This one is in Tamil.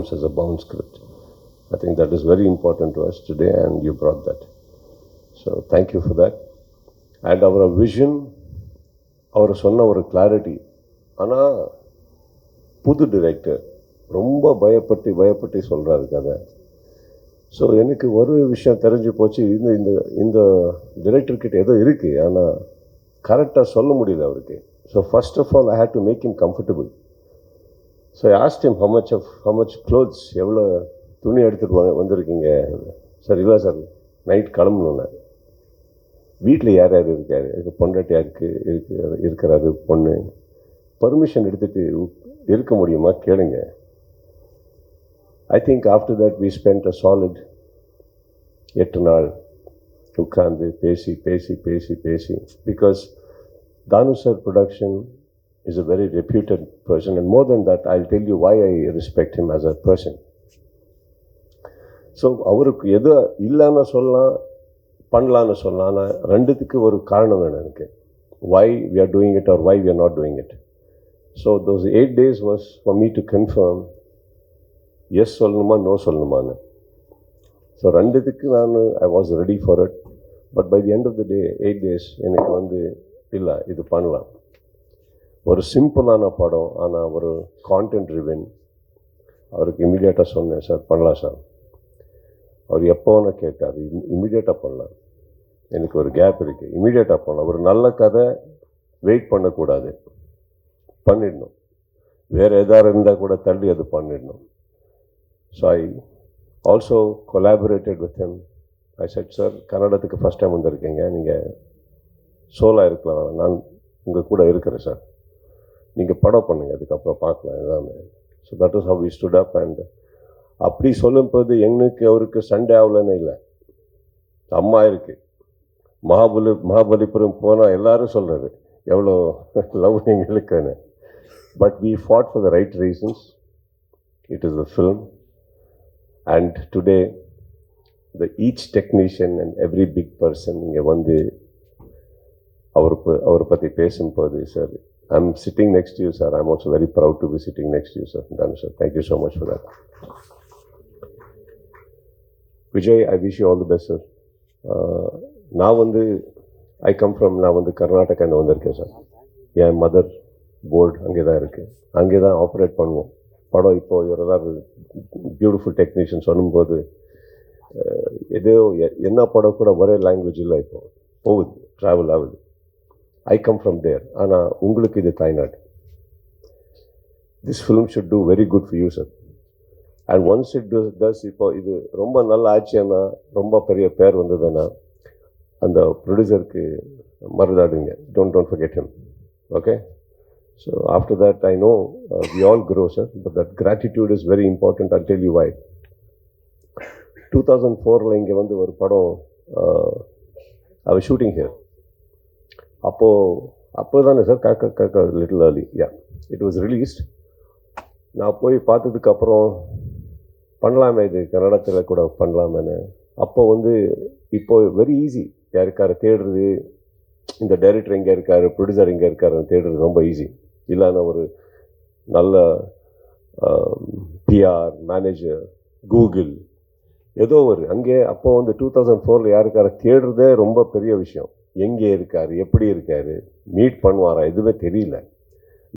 comes as a bound script. I think that is very important to us today, and you brought that. So thank you for that. And our vision, our சொன்ன ஒரு கிளாரிட்டி. ஆனால் புது டிரெக்டர் ரொம்ப பயப்பட்டு சொல்கிறாரு கதை. ஸோ எனக்கு ஒரு விஷயம் தெரிஞ்சு போச்சு, இந்த இந்த இந்த டிரெக்டர்கிட்ட ஏதோ இருக்குது, ஆனால் கரெக்டாக சொல்ல முடியல அவருக்கு. So first of all I hate to make him comfortable. So I asked him how much clothes, எவ்வளோ துணி எடுத்துகிட்டு வந்திருக்கீங்க சார்? இல்லை சார், நைட் கிளம்பணும்னா. வீட்டில் யார் யார் இருக்கார்? பொண்டாட்டி யாருக்கு இருக்கிறாரு, பொண்ணு. பர்மிஷன் எடுத்துகிட்டு இருக்க முடியுமா கேளுங்க. I think after that we spent a solid 8 நாள் உட்கார்ந்து பேசி because Danu sir production is a very reputed person, and more than that I'll tell you why I respect him as a person. So அவருக்கு எது இல்லைன்னு சொல்லலாம், பண்ணலான்னு சொல்லலாம், ஆனால் ரெண்டுத்துக்கு ஒரு காரணம் வேணும் எனக்கு. Why we are doing it or why we are not doing it. So those 8 days was for me to confirm yes சொல்லணுமா நோ சொல்லணுமான்னு. ஸோ ரெண்டுத்துக்கு I was ready for it. But by the end of the day 8 days எனக்கு இல்லை, இது பண்ணலாம். ஒரு சிம்பிளான படம், ஆனால் ஒரு கான்டென்ட் ரிவன். அவருக்கு இமீடியட்டாக சொன்னேன், சார் பண்ணலாம் சார். அவர் எப்போ வேணா கேட்டார், இமீடியட்டாக பண்ணலாம். எனக்கு ஒரு கேப் இருக்குது, இமீடியட்டாக பண்ணலாம். ஒரு நல்ல கதை வெயிட் பண்ணக்கூடாது, பண்ணிடணும். வேறு எதாவது இருந்தால் கூட தள்ளி அது பண்ணிடணும். So I also collaborated with him. I said, sir, கன்னடத்துக்கு ஃபஸ்ட் டைம் வந்திருக்கீங்க, நீங்கள் சோலாக இருக்கலாம், நான் உங்கள் கூட இருக்கிறேன் சார், நீங்கள் படம் பண்ணுங்கள், அதுக்கப்புறம் பார்க்கலாம் எல்லாமே. So that is how we stood up. And அப்படி சொல்லும்போது எங்களுக்கு அவருக்கு சண்டே ஆகலன்னு இல்லை, அம்மா இருக்குது. மகாபலிபுரம் போனால் எல்லாரும் சொல்கிறது எவ்வளோ லவ் எங்களுக்குன்னு. But we fought for the right reasons. It is a film. And today, each technician and every big person இங்கே வந்து அவரை பற்றி பேசும்போது, sir, I'm sitting next to you, sir. I'm also very proud to be sitting next to you, sir. Danu sir, thank you so much for that. Vijay, I wish you all the best, sir. I come from Karnataka வந்திருக்கேன் சார். என் மதர் போர்டு அங்கே தான் இருக்குது, அங்கே தான் ஆப்ரேட் பண்ணுவோம் படம். இப்போது இவரெல்லாம் பியூட்டிஃபுல் டெக்னீஷியன் சொல்லும்போது ஏதோ என்ன படம் கூட ஒரே லாங்குவேஜ் இல்லை, இப்போ போகுது, ட்ராவல் ஆகுது. I come from there. ஆனால் உங்களுக்கு இது தாய்நாடு. This film should do very good for you, sir. And once it does, இப்போ இது ரொம்ப நல்ல ஆச்சுன்னா, ரொம்ப பெரிய பேர் வந்ததுன்னா, அந்த ப்ரொடியூசருக்கு மறந்தாடுங்க. Don't forget him. Okay? So after that, I know we all grow, sir, but that gratitude is very important. I'll tell you why. 2004 இங்கே ஒரு படம், I was shooting here. அப்போ தானே சார் காக்கா little early, yeah, it was released. நான் போய் பார்த்ததுக்கப்புறம் பண்ணலாமே, இது கன்னடத்தில் கூட பண்ணலாமேன்னு. அப்போ இப்போ வெரி ஈஸி, யாருக்கார தேடுறது, இந்த டைரக்டர் எங்கே இருக்கார், ப்ரொடியூசர் எங்கே இருக்காருன்னு தேடுறது ரொம்ப ஈஸி. இல்லைன்னா ஒரு நல்ல பிஆர் மேனேஜர், கூகுள், ஏதோ ஒரு அங்கே. அப்போ 2004 யாருக்கார தேடுறதே ரொம்ப பெரிய விஷயம். எங்கே இருக்கார், எப்படி இருக்கார், மீட் பண்ணுவாரா, எதுவுமே தெரியல.